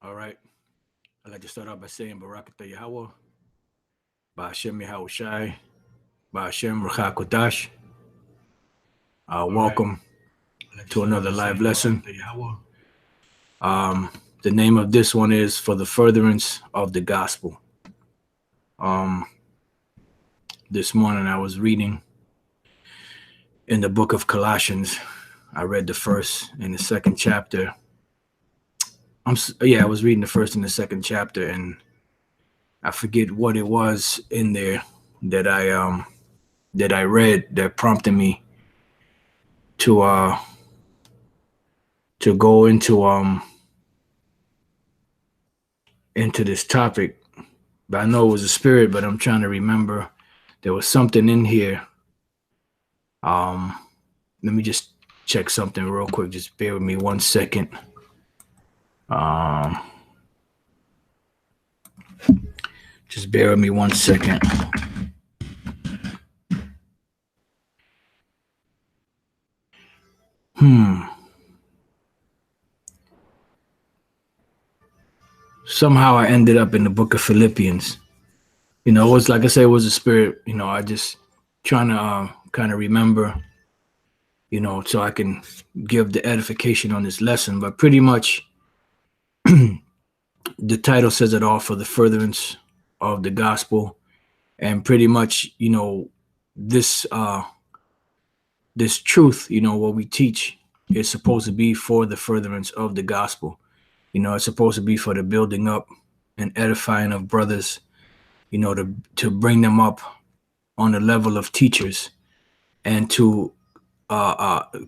All right. I'd like to start off by saying Barakatah Yahweh, Ba'ashem Yahweh Shai, Ba'ashem Rachakodash. Welcome to another live lesson. The name of this one is For the Furtherance of the Gospel. This morning I was reading in the book of Colossians. I read the first and the second chapter. I was reading the first and the second chapter, and I forget what it was in there that I read that prompted me to go into this topic. But I know it was a spirit, but I'm trying to remember. There was something in here. Let me just check something real quick. Just bear with me 1 second. Just bear with me 1 second. Somehow I ended up in the book of Philippians. It was like I said, it was a spirit. I just trying to kind of remember, so I can give the edification on this lesson. But pretty much the title says it all, For the Furtherance of the Gospel. And pretty much, this truth, what we teach is supposed to be for the furtherance of the gospel. It's supposed to be for the building up and edifying of brothers, to bring them up on the level of teachers, and to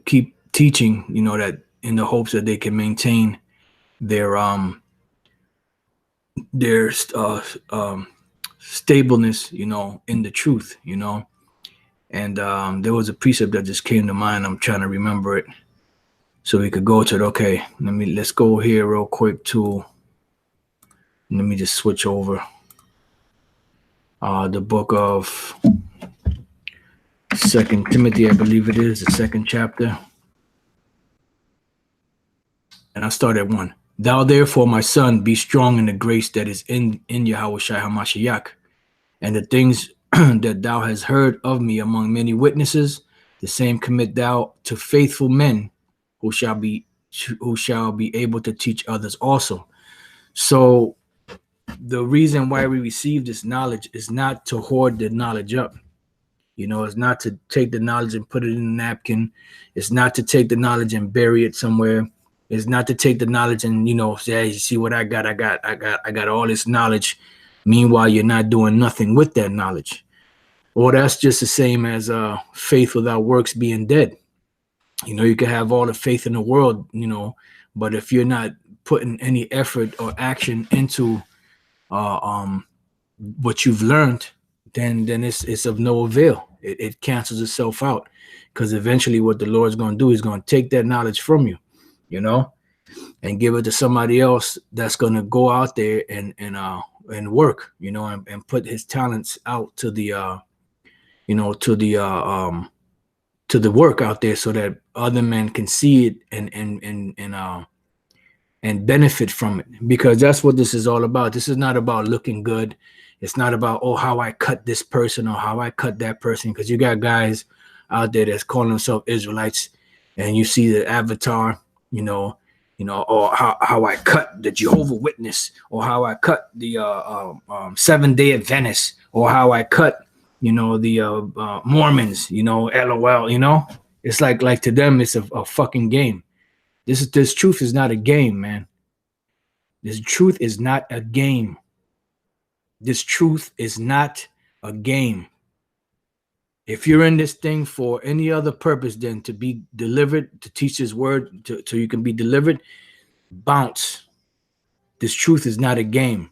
keep teaching, that in the hopes that they can maintain their stableness, in the truth, And there was a precept that just came to mind. I'm trying to remember it so we could go to it. Okay, let's go here real quick to, let me just switch over. The book of 2 Timothy, I believe it is, the second chapter. And I'll start at 1. Thou therefore, my son, be strong in the grace that is in Yahweh Shai HaMashiach, and the things that thou hast heard of me among many witnesses, the same commit thou to faithful men who shall be able to teach others also. So the reason why we receive this knowledge is not to hoard the knowledge up. It's not to take the knowledge and put it in a napkin. It's not to take the knowledge and bury it somewhere. It's not to take the knowledge and, say, hey, you see what I got all this knowledge. Meanwhile, you're not doing nothing with that knowledge. Or that's just the same as faith without works being dead. You can have all the faith in the world, but if you're not putting any effort or action into what you've learned, then it's of no avail. It cancels itself out, because eventually what the Lord's going to do is going to take that knowledge from you, and give it to somebody else that's going to go out there and work, and put his talents out to the work out there, so that other men can see it and benefit from it. Because that's what this is all about. This is not about looking good. It's not about, how I cut this person or how I cut that person. Because you got guys out there that's calling themselves Israelites, and you see the avatar, or how I cut the Jehovah Witness, or how I cut the 7-day Adventist, or how I cut, the Mormons, LOL, It's like to them, it's a fucking game. This truth is not a game, man. This truth is not a game. This truth is not a game. If you're in this thing for any other purpose than to be delivered, to teach his word, so you can be delivered, bounce. This truth is not a game.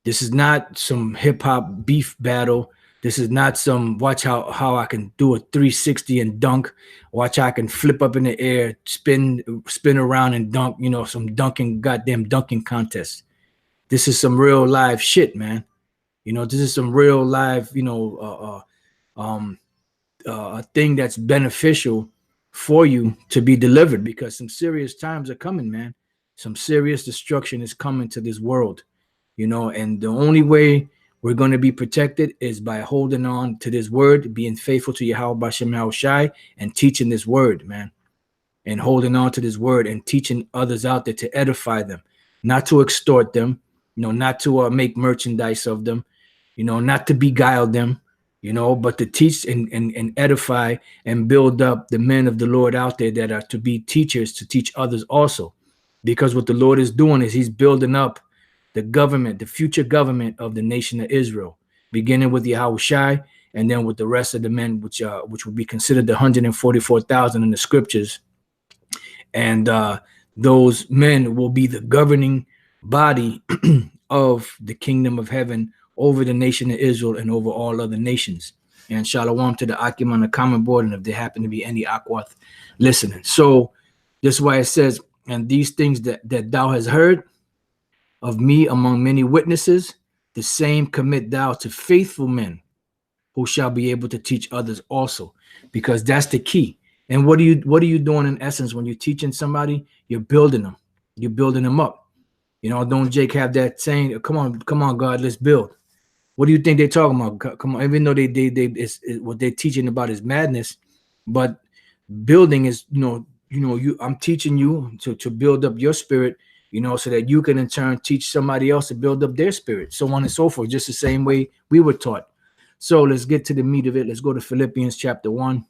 This is not some hip-hop beef battle. This is not some watch how I can do a 360 and dunk. Watch how I can flip up in the air, spin around and dunk, some goddamn dunking contest. This is some real live shit, man. This is some real live, a thing that's beneficial for you to be delivered, because some serious times are coming, man. Some serious destruction is coming to this world, you know, and the only way we're going to be protected is by holding on to this word, being faithful to Yahweh Bashem Yahushai, and teaching this word, man, and holding on to this word and teaching others out there to edify them, not to extort them, you know, not to make merchandise of them, you know, not to beguile them, you know, but to teach and edify and build up the men of the Lord out there that are to be teachers, to teach others also. Because what the Lord is doing is he's building up the government, the future government of the nation of Israel, beginning with Yahushai and then with the rest of the men, which would be considered the 144,000 in the scriptures. And those men will be the governing body of the kingdom of heaven over the nation of Israel and over all other nations. And shalom to the Akim on the common board, and if there happen to be any Akwath listening. So this is why it says, and these things that thou hast heard of me among many witnesses, the same commit thou to faithful men who shall be able to teach others also, because that's the key. And what are you doing in essence when you're teaching somebody? You're building them. You're building them up. You know, don't Jake have that saying, come on, God, let's build. What do you think they're talking about? Come on, even though what they're teaching about is madness, but building is, I'm teaching you to build up your spirit, you know, so that you can in turn teach somebody else to build up their spirit, so on and so forth, just the same way we were taught. So let's get to the meat of it. Let's go to Philippians chapter 1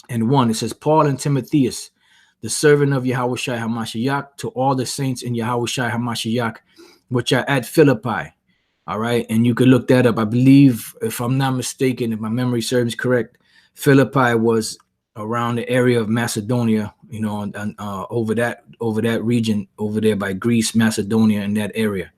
and 1. It says, Paul and Timotheus, the servant of Yahushai HaMashiach, to all the saints in Yahushai HaMashiach, which are at Philippi. All right. And you could look that up. I believe, if I'm not mistaken, if my memory serves correct, Philippi was around the area of Macedonia, you know, and over that region over there by Greece, Macedonia, in that area,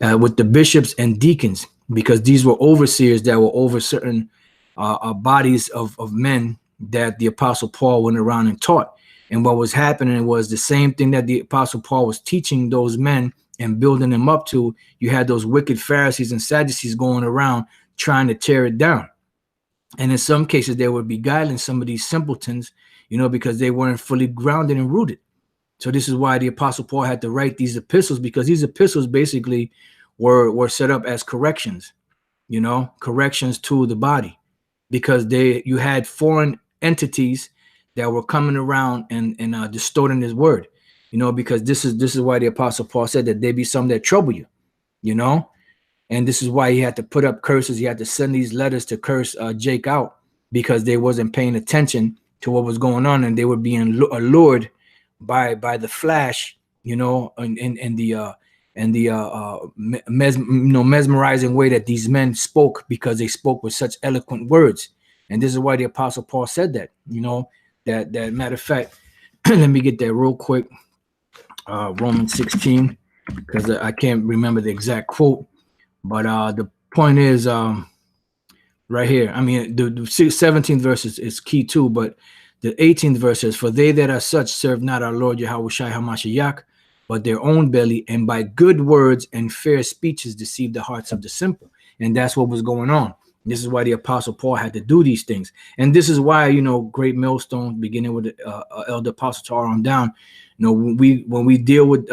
with the bishops and deacons, because these were overseers that were over certain bodies of men that the Apostle Paul went around and taught. And what was happening was the same thing that the Apostle Paul was teaching those men and building them up to. You had those wicked Pharisees and Sadducees going around trying to tear it down. And in some cases, they were beguiling some of these simpletons, you know, because they weren't fully grounded and rooted. So this is why the Apostle Paul had to write these epistles, because these epistles basically were set up as corrections, you know, corrections to the body, because you had foreign entities that were coming around and distorting his word, you know, because this is why the Apostle Paul said that there be some that trouble you, you know. And this is why he had to put up curses. He had to send these letters to curse Jake out, because they wasn't paying attention to what was going on, and they were being allured by the flash, you know, and the mesmerizing way that these men spoke, because they spoke with such eloquent words. And this is why the Apostle Paul said that, you know, that matter of fact, let me get that real quick. Romans 16, because I can't remember the exact quote. But the point is right here. I mean, the 17th verse is key too, but the 18th verse says, for they that are such serve not our Lord Yahushai HaMashiach, but their own belly, and by good words and fair speeches deceive the hearts of the simple. And that's what was going on. This is why the Apostle Paul had to do these things. And this is why, you know, great millstone, beginning with Elder Apostle Tar on down, you know, when we deal with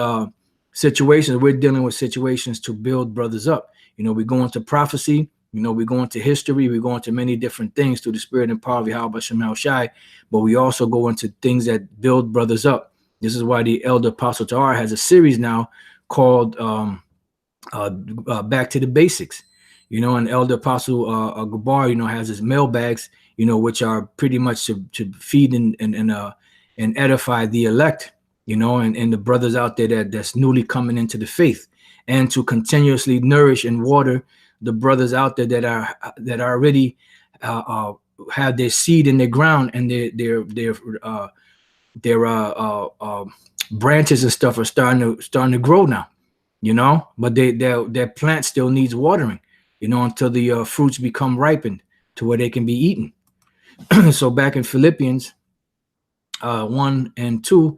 situations, we're dealing with situations to build brothers up. You know, we go into prophecy, you know, we go into history, we go into many different things through the spirit and power of Yahweh Shemel Shai, but we also go into things that build brothers up. This is why the Elder Apostle Tar has a series now called Back to the Basics. You know, and Elder Apostle Gabar, you know, has his mailbags, you know, which are pretty much to feed and edify the elect, you know, and the brothers out there that's newly coming into the faith, and to continuously nourish and water the brothers out there that are already have their seed in the ground, and their branches and stuff are starting to grow now, you know, but their plant still needs watering, you know, until the fruits become ripened to where they can be eaten. So back in Philippians 1 and 2,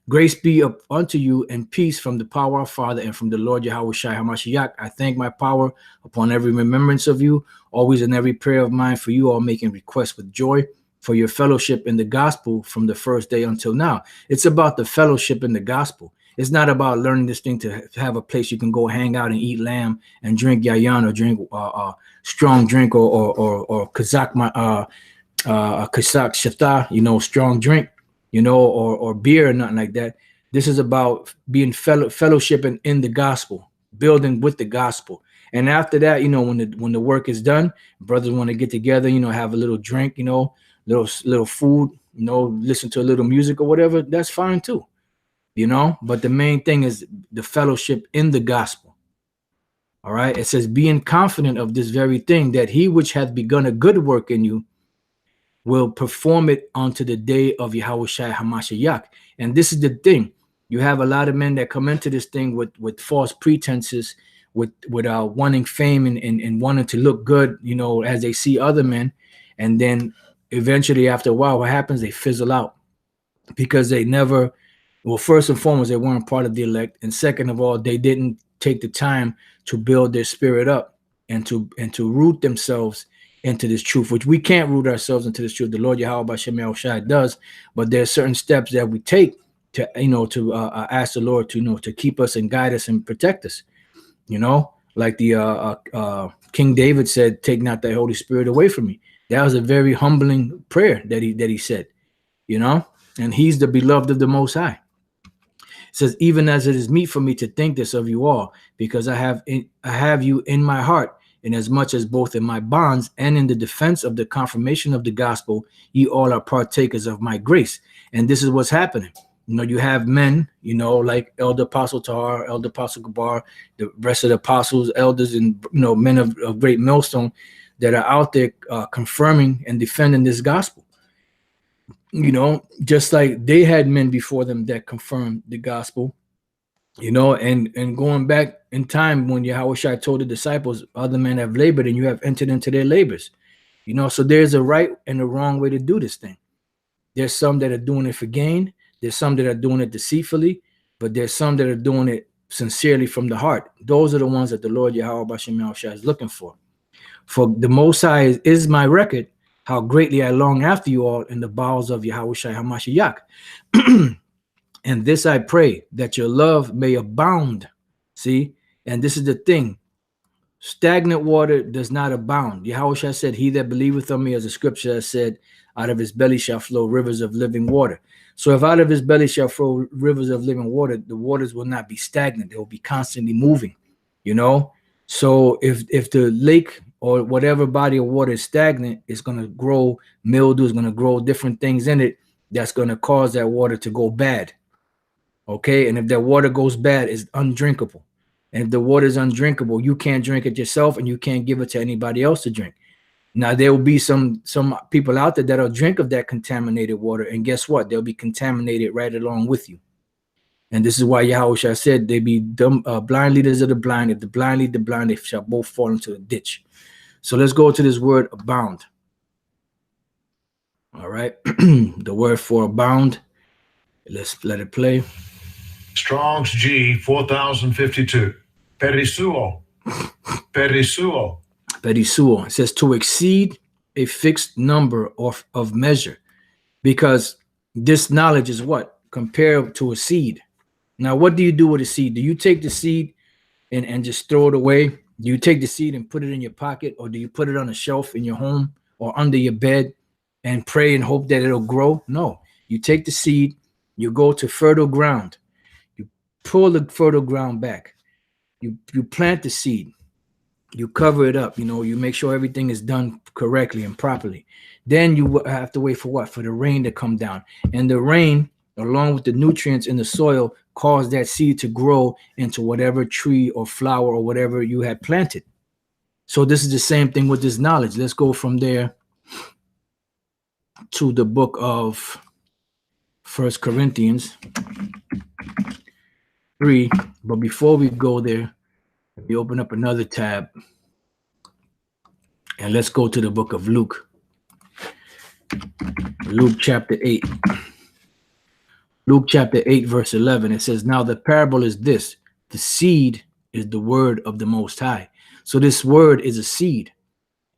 grace be up unto you and peace from the power of our Father and from the Lord Yahushai HaMashiach. I thank my power upon every remembrance of you, always in every prayer of mine for you all, making requests with joy for your fellowship in the gospel from the first day until now. It's about the fellowship in the gospel. It's not about learning this thing to have a place you can go hang out and eat lamb and drink yayan or drink strong drink or kazak shata, you know, strong drink, you know, or beer or nothing like that. This is about being fellowshipping in the gospel, building with the gospel. And after that, you know, when the work is done, brothers want to get together, you know, have a little drink, you know, little food, you know, listen to a little music or whatever. That's fine too, you know. But the main thing is the fellowship in the gospel. All right. It says, being confident of this very thing, that he which hath begun a good work in you will perform it unto the day of Yahushua HaMashiach. And this is the thing. You have a lot of men that come into this thing with false pretenses, with wanting fame and wanting to look good, you know, as they see other men. And then eventually after a while, what happens? They fizzle out because they never, well, first and foremost, they weren't part of the elect. And second of all, they didn't take the time to build their spirit up and to root themselves into this truth, which we can't root ourselves into this truth. The Lord Yahweh Bashem Yahushua does, but there are certain steps that we take to, you know, to ask the Lord to, you know, to keep us and guide us and protect us. You know, like the King David said, "Take not thy Holy Spirit away from me." That was a very humbling prayer that he said. You know, and he's the beloved of the Most High. It says, "Even as it is meet for me to think this of you all, because I have you in my heart, inasmuch as both in my bonds and in the defense of the confirmation of the gospel, ye all are partakers of my grace." And this is what's happening. You know, you have men, you know, like Elder Apostle Tahar, Elder Apostle Gabar, the rest of the apostles, elders, and, you know, men of great millstone that are out there confirming and defending this gospel. You know, just like they had men before them that confirmed the gospel. You know, and going back in time when Yahushua told the disciples, other men have labored and you have entered into their labors. You know, so there's a right and a wrong way to do this thing. There's some that are doing it for gain. There's some that are doing it deceitfully, but there's some that are doing it sincerely from the heart. Those are the ones that the Lord Yahweh Bashem Yahushua is looking for. For the Most High is my record, how greatly I long after you all in the bowels of Yahushua HaMashiach. And this I pray, that your love may abound. See, and this is the thing. Stagnant water does not abound. Yahushua said, "He that believeth on me," as the scripture has said, "out of his belly shall flow rivers of living water." So if out of his belly shall flow rivers of living water, the waters will not be stagnant. They will be constantly moving, you know. So if the lake or whatever body of water is stagnant, it's going to grow mildew, it's going to grow different things in it that's going to cause that water to go bad. Okay, and if that water goes bad, it's undrinkable. And if the water is undrinkable, you can't drink it yourself and you can't give it to anybody else to drink. Now, there will be some people out there that'll drink of that contaminated water, and guess what? They'll be contaminated right along with you. And this is why Yahushua said, "They be dumb, blind leaders of the blind. If the blind lead the blind, they shall both fall into the ditch." So let's go to this word abound. All right, the word for abound. Let's let it play. Strong's G 4052. Perisuo. Perisuo. Perisuo. It says to exceed a fixed number of measure, because this knowledge is what? Compared to a seed. Now, what do you do with a seed? Do you take the seed and just throw it away? Do you take the seed and put it in your pocket, or do you put it on a shelf in your home or under your bed and pray and hope that it'll grow? No, you take the seed, you go to fertile ground, you pull the fertile ground back, you plant the seed, you cover it up, you know, you make sure everything is done correctly and properly. Then you have to wait for what? For the rain to come down. And the rain, along with the nutrients in the soil, cause that seed to grow into whatever tree or flower or whatever you had planted. So this is the same thing with this knowledge. Let's go from there to the book of 1 Corinthians 3. But before we go there, we open up another tab and let's go to the book of Luke. Luke chapter 8. Luke chapter 8 verse 11. It says, "Now the parable is this: the seed is the word of the Most High." So this word is a seed.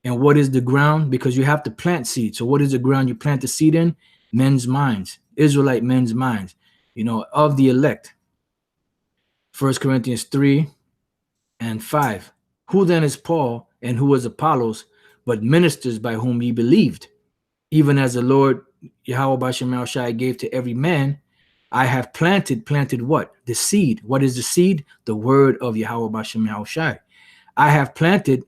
And what is the ground? Because you have to plant seed. So what is the ground you plant the seed in? Men's minds, Israelite men's minds, you know, of the elect. 1 Corinthians 3 and 5. Who then is Paul and who is Apollos, but ministers by whom ye believed, even as the Lord Yahweh Bashem Shai gave to every man? I have planted what? The seed. What is the seed? The word of Yahweh Bashem Shai. I have planted,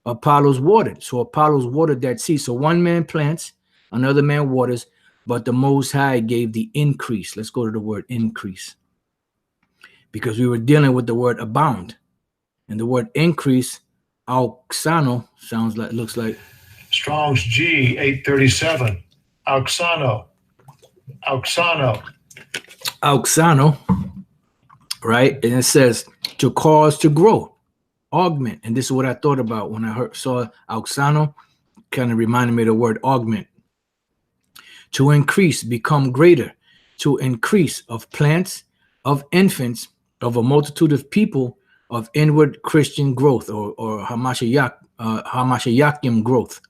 Apollos watered. So Apollos watered that seed. So one man plants, another man waters, but the Most High gave the increase. Let's go to the word increase, because we were dealing with the word abound. And the word increase, auxano, looks like Strong's G 837. Auxano. auxano, right? And it says to cause to grow, augment. And this is what I thought about when I saw auxano. Kind of reminded me of the word augment. To increase, become greater, to increase of plants, of infants, of a multitude of people, of inward Christian growth, or Hamashiachim growth.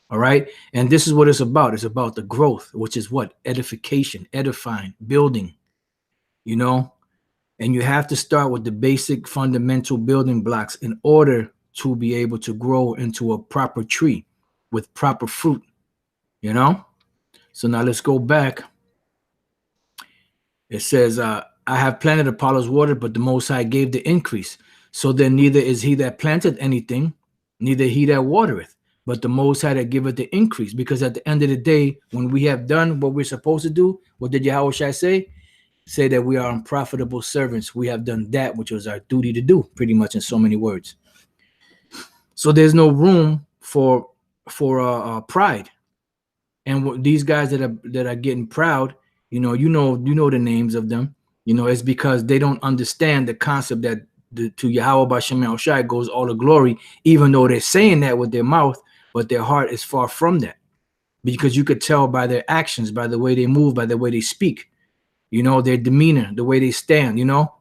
All right. And this is what it's about. It's about the growth, which is what? Edification, edifying, building, you know. And you have to start with the basic fundamental building blocks in order to be able to grow into a proper tree with proper fruit, you know. So now let's go back. It says, I have planted, Apollos watered, but the Most High gave the increase. So then neither is he that planteth anything, neither he that watereth, but the Most High that giveth the increase. Because at the end of the day, when we have done what we're supposed to do, what did Yahweh Shai say? Say that we are unprofitable servants. We have done that which was our duty to do, pretty much in so many words. So there's no room for pride. And these guys that are getting proud, you know the names of them. You know, it's because they don't understand the concept that to Yahweh Bashem Shai goes all the glory, even though they're saying that with their mouth, but their heart is far from that. Because you could tell by their actions, by the way they move, by the way they speak, you know, their demeanor, the way they stand, you know,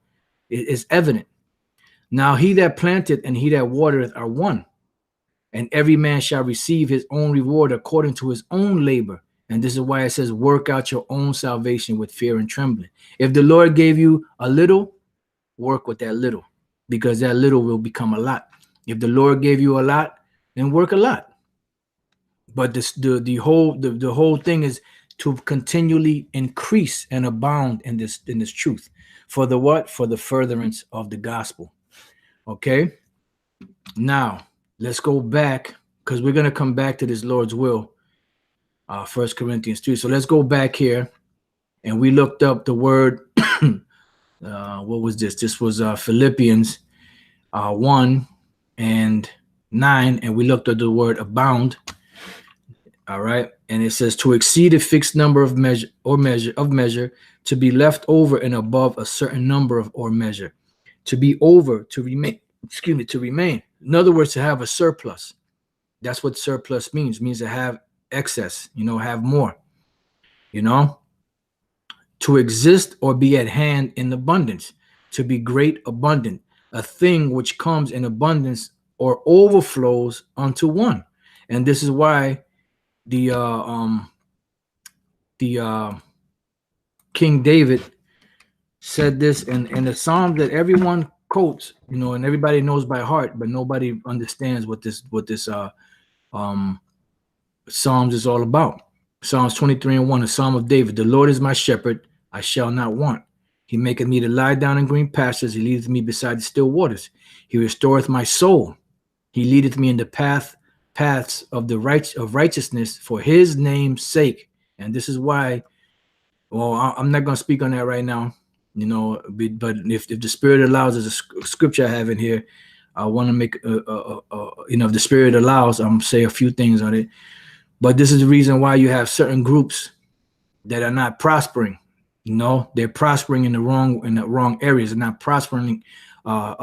it's evident. Now he that planteth and he that watereth are one, and every man shall receive his own reward according to his own labor. And this is why it says, work out your own salvation with fear and trembling. If the Lord gave you a little, work with that little, because that little will become a lot. If the Lord gave you a lot, then work a lot. But the whole thing is to continually increase and abound in this truth. For the what? For the furtherance of the gospel. Okay. Now let's go back, because we're going to come back to this Lord's will. 1 Corinthians 3. So let's go back here, and we looked up the word. What was this? This was Philippians 1 and 9, and we looked at the word abound. All right, and it says to exceed a fixed number of measure, to be left over and above a certain number of or measure, to be over, to remain. To remain. In other words, to have a surplus. That's what surplus means. It means to have excess, you know, have more, you know. To exist or be at hand in abundance, to be great abundant, a thing which comes in abundance or overflows unto one. And this is why the King David said this in the Psalm that everyone quotes, you know, and everybody knows by heart, but nobody understands what this Psalms is all about. Psalms 23:1, a Psalm of David. The Lord is my shepherd, I shall not want. He maketh me to lie down in green pastures. He leadeth me beside the still waters. He restoreth my soul. He leadeth me in the paths of righteousness for his name's sake. And this is why, well, I'm not going to speak on that right now, you know, but if the Spirit allows, there's a scripture I have in here. I want to make, you know, if the Spirit allows, I'm going to say a few things on it. But this is the reason why you have certain groups that are not prospering. You know, they're prospering in the wrong areas. They're not prospering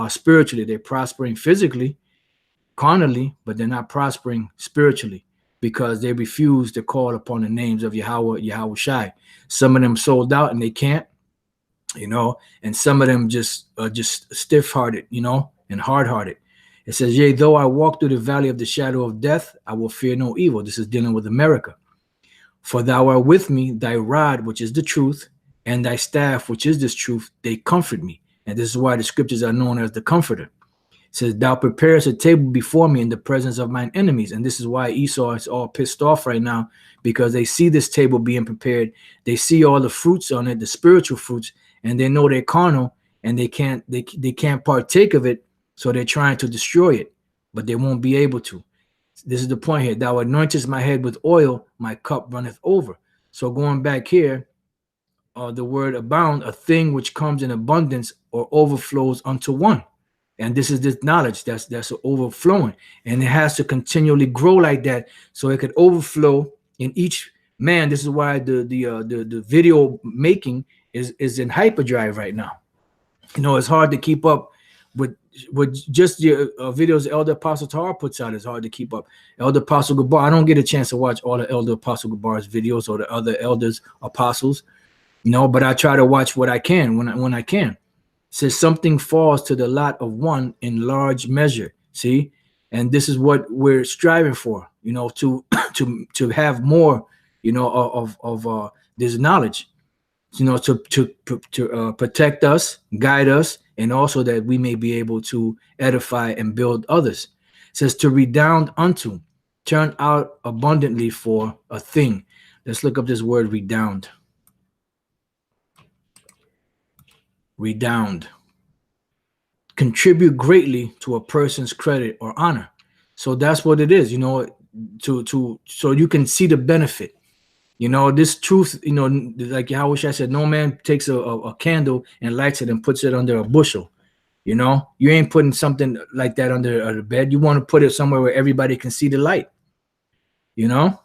spiritually. They're prospering physically, carnally, but they're not prospering spiritually because they refuse to call upon the names of Yahweh Shai. Some of them sold out and they can't, you know, and some of them just stiff-hearted, you know, and hard-hearted. It says, yea, though I walk through the valley of the shadow of death, I will fear no evil. This is dealing with America. For thou art with me, thy rod, which is the truth, and thy staff, which is this truth, they comfort me. And this is why the scriptures are known as the Comforter. It says, thou preparest a table before me in the presence of mine enemies. And this is why Esau is all pissed off right now, because they see this table being prepared. They see all the fruits on it, the spiritual fruits, and they know they're carnal, and they can't partake of it. So they're trying to destroy it, but they won't be able to. This is the point here. Thou anointest my head with oil, my cup runneth over. So going back here, the word abound, a thing which comes in abundance or overflows unto one. And this is this knowledge that's overflowing. And it has to continually grow like that so it could overflow in each man. This is why the video making is in hyperdrive right now. You know, it's hard to keep up with just the videos Elder Apostle Tahar puts out. Is hard to keep up. Elder Apostle Gabar, I don't get a chance to watch all the Elder Apostle Gabar's videos or the other elders apostles, you know, but I try to watch what I can when I can. It says something falls to the lot of one in large measure. See, and this is what we're striving for, you know, to have more, you know, of this knowledge, you know, to protect us, guide us, and also that we may be able to edify and build others. It says to redound unto, turn out abundantly for a thing. Let's look up this word redound. Redound. Contribute greatly to a person's credit or honor. So that's what it is, you know, so you can see the benefit. You know, this truth, you know, like Yahushua said, no man takes a candle and lights it and puts it under a bushel. You know, you ain't putting something like that under the bed. You want to put it somewhere where everybody can see the light. You know,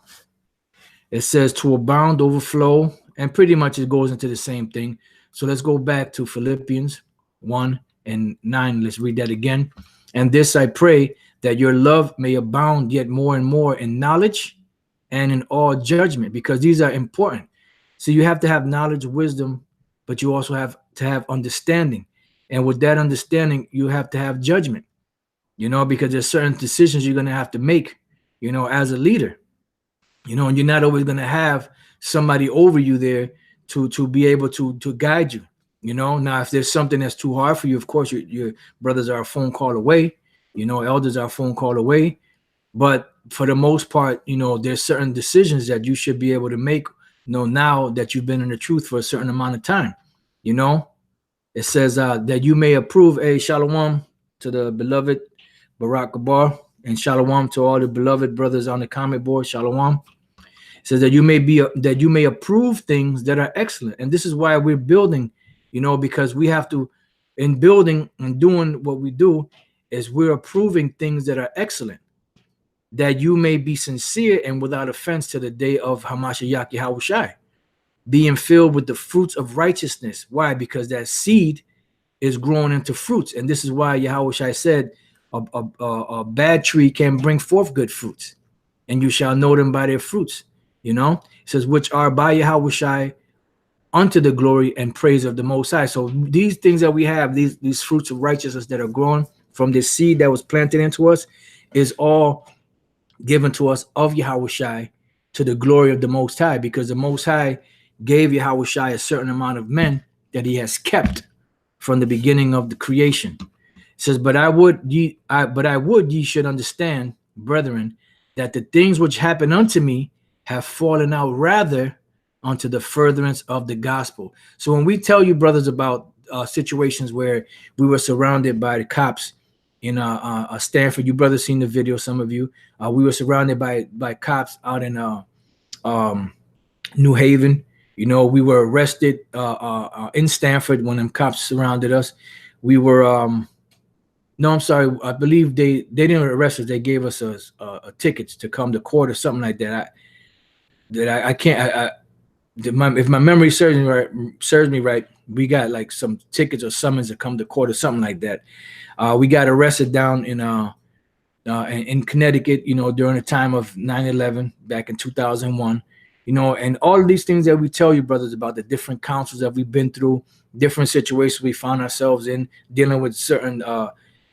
it says to abound, overflow, and pretty much it goes into the same thing. So let's go back to Philippians 1:9. Let's read that again. And this I pray, that your love may abound yet more and more in knowledge and in all judgment, because these are important. So you have to have knowledge, wisdom, but you also have to have understanding. And with that understanding, you have to have judgment, you know, because there's certain decisions you're going to have to make, you know, as a leader, you know, and you're not always going to have somebody over you there to be able to guide you, you know. Now, if there's something that's too hard for you, of course, your brothers are a phone call away, you know, elders are a phone call away. But for the most part, you know, there's certain decisions that you should be able to make, you know, now that you've been in the truth for a certain amount of time. You know, it says that you may approve a shalom to the beloved Barak Gabar, and shalom to all the beloved brothers on the comment board. Shalom. It says that you may approve things that are excellent. And this is why we're building, you know, because we have to, in building and doing what we do, is we're approving things that are excellent, that you may be sincere and without offense to the day of Hamashiach Yahushai, being filled with the fruits of righteousness. Why? Because that seed is growing into fruits. And this is why Yahushai said, a bad tree can bring forth good fruits, and you shall know them by their fruits. You know, it says, which are by Yahushai unto the glory and praise of the Most High. So these things that we have, these fruits of righteousness that are growing from this seed that was planted into us, is all given to us of Yahushai to the glory of the Most High, because the Most High gave Yahushai a certain amount of men that he has kept from the beginning of the creation. It says, but I would ye should understand, brethren, that the things which happen unto me have fallen out rather unto the furtherance of the gospel. So when we tell you, brothers, about situations where we were surrounded by the cops in Stanford, you brothers seen the video, some of you, we were surrounded by cops out in New Haven. You know, we were arrested in Stanford when them cops surrounded us. We were no, I'm sorry, I believe they didn't arrest us. They gave us a tickets to come to court or something like that. I can't. If my memory serves me right, we got like some tickets or summons to come to court or something like that. We got arrested down in Connecticut, you know, during the time of 9/11 back in 2001, you know, and all of these things that we tell you, brothers, about the different councils that we've been through, different situations we found ourselves in, dealing with certain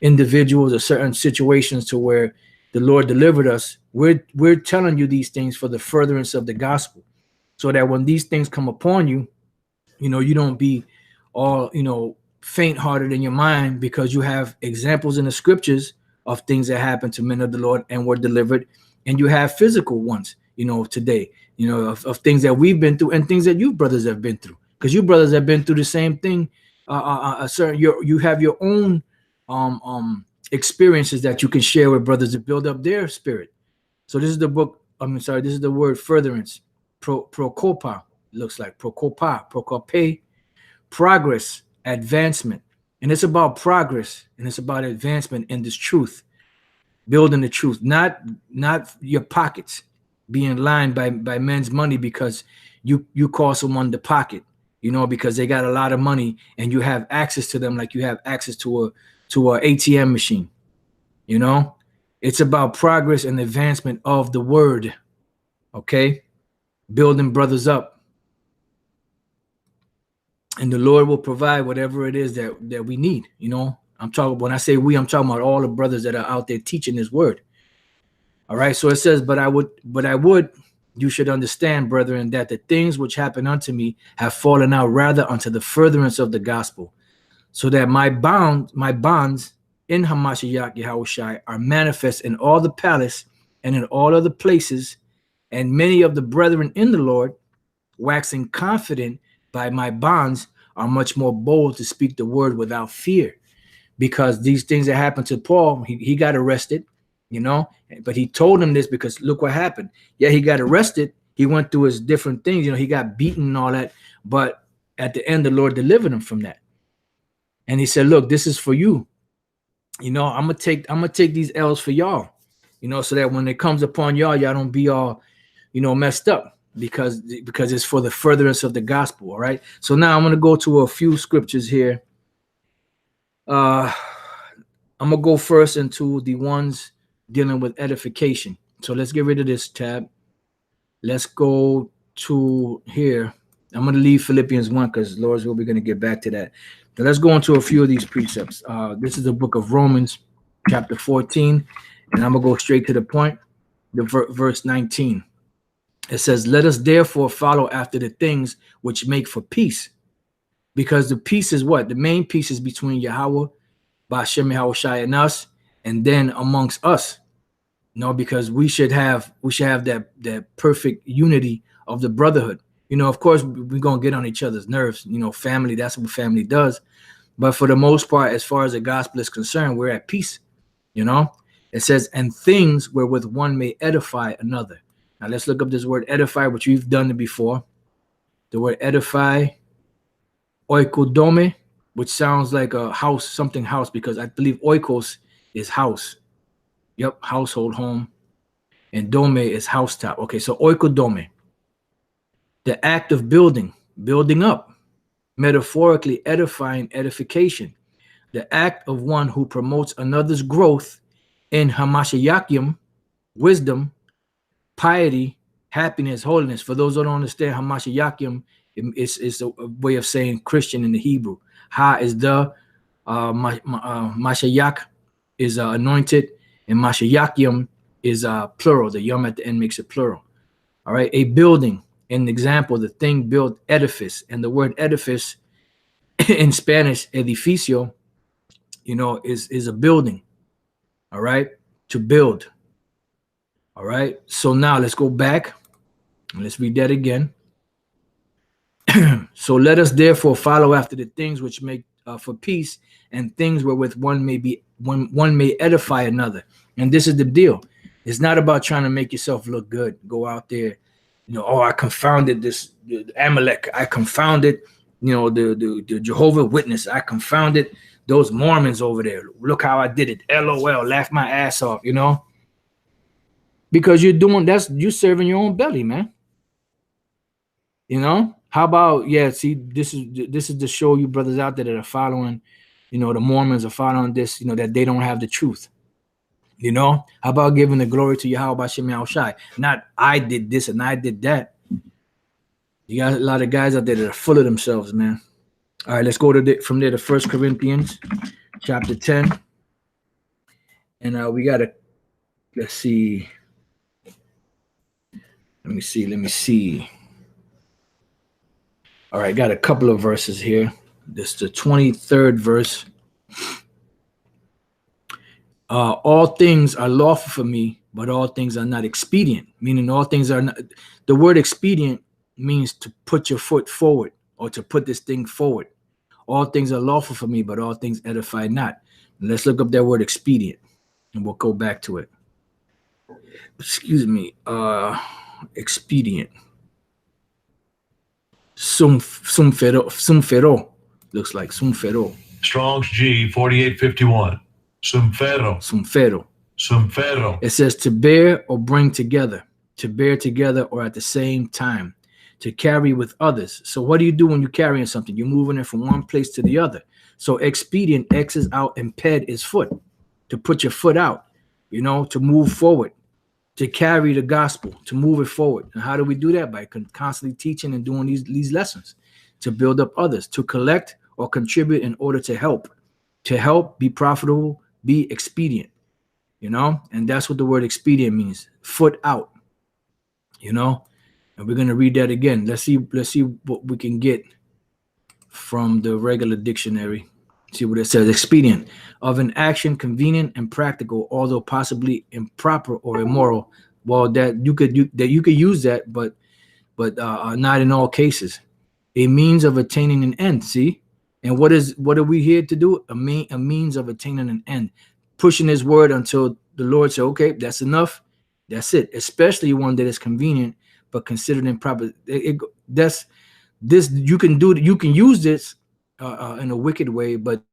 individuals or certain situations to where the Lord delivered us. We're telling you these things for the furtherance of the gospel, so that when these things come upon you, you know, you don't be all, you know, faint-hearted in your mind, because you have examples in the scriptures of things that happened to men of the Lord and were delivered, and you have physical ones, today, of things that we've been through and things that you brothers have been through, because you brothers have been through the same thing. You have your own experiences that you can share with brothers to build up their spirit. So this is the book. This is the word furtherance. Prokopa looks like prokope, progress, advancement, and it's about progress and it's about advancement in this truth, building the truth, not your pockets being lined by men's money because you call someone the pocket, because they got a lot of money and you have access to them like you have access to a ATM machine. It's about progress and advancement of the word. Okay, building brothers up, and the Lord will provide whatever it is that we need. When I say we, I'm talking about all the brothers that are out there teaching this word. All right. So it says, but I would, you should understand, brethren, that the things which happen unto me have fallen out rather unto the furtherance of the gospel, so that my bonds in Hamashiach Yahushai are manifest in all the palace and in all other places, and many of the brethren in the Lord, waxing confident by my bonds, are much more bold to speak the word without fear. Because these things that happened to Paul, he got arrested, but he told him this because look what happened. Yeah, he got arrested. He went through his different things, he got beaten and all that. But at the end, the Lord delivered him from that. And he said, look, this is for you. I'm gonna take these L's for y'all, so that when it comes upon y'all don't be all, messed up, because it's for the furtherance of the gospel. All right. So now I'm gonna go to a few scriptures here. I'm gonna go first into the ones dealing with edification. So let's get rid of this tab. Let's go to here. I'm gonna leave Philippians 1 because Lord's will, we're gonna get back to that. But let's go into a few of these precepts. This is the book of Romans, chapter 14, and I'm gonna go straight to the point. Verse 19. It says, "Let us therefore follow after the things which make for peace." Because the peace is what? The main peace is between Yahweh, Ba'ashem Yahushai, and us, and then amongst us. Because we should have that perfect unity of the brotherhood. Of course, we're gonna get on each other's nerves. Family, that's what family does. But for the most part, as far as the gospel is concerned, we're at peace. It says, "And things wherewith one may edify another." Now let's look up this word edify, which we've done it before. The word edify, oikodome, which sounds like a house, something house, because I believe oikos is house. Yep, household, home. And dome is housetop. Okay, so oikodome. The act of building up, metaphorically edifying, edification. The act of one who promotes another's growth in Hamashiachim, wisdom, piety, happiness, holiness. For those who don't understand, Hamashiachim is a way of saying Christian in the Hebrew. Ha is the, Mashiach is anointed, and Mashiachim is plural. The yum at the end makes it plural. All right, a building, an example, the thing built, edifice, and the word edifice in Spanish, edificio, is a building. All right, to build. All right, so now let's go back and let's read that again. So let us therefore follow after the things which make for peace, and things wherewith one may edify another. And this is the deal. It's not about trying to make yourself look good. Go out there, I confounded this Amalek. I confounded, the Jehovah Witness. I confounded those Mormons over there. Look how I did it. LOL, laugh my ass off, because you're serving your own belly, man. How about, see, this is to show you brothers out there that are following, the Mormons are following this, that they don't have the truth. How about giving the glory to Yahweh B'Shem Yahushai? Not I did this and I did that. You got a lot of guys out there that are full of themselves, man. All right, let's go from there to 1 Corinthians chapter 10. And we got to, let's see. Let me see. All right, got a couple of verses here. This is the 23rd verse. All things are lawful for me, but all things are not expedient. Meaning all things are not. The word expedient means to put your foot forward or to put this thing forward. All things are lawful for me, but all things edify not. Let's look up that word expedient, and we'll go back to it. Excuse me. Expedient. Sum fero. Looks like sum fero. Strong's G 4851. Sumfero. Sumfero. Sumfero. It says to bear or bring together, to bear together or at the same time, to carry with others. So what do you do when you're carrying something? You're moving it from one place to the other. So expedient, X is out, and ped is foot, to put your foot out, you know, to move forward, to carry the gospel, to move it forward. And how do we do that? By constantly teaching and doing these lessons, to build up others, to collect or contribute in order to help, be profitable, be expedient, you know. And that's what the word expedient means, foot out, you know. And we're going to read that again. Let's see what we can get from the regular dictionary. See what it says. Expedient, of an action convenient and practical, although possibly improper or immoral. Well, that you could use that, but not in all cases. A means of attaining an end. See, and what are we here to do? A means of attaining an end, pushing His word until the Lord said, "Okay, that's enough. That's it." Especially one that is convenient but considered improper. That's this. You can use this in a wicked way, but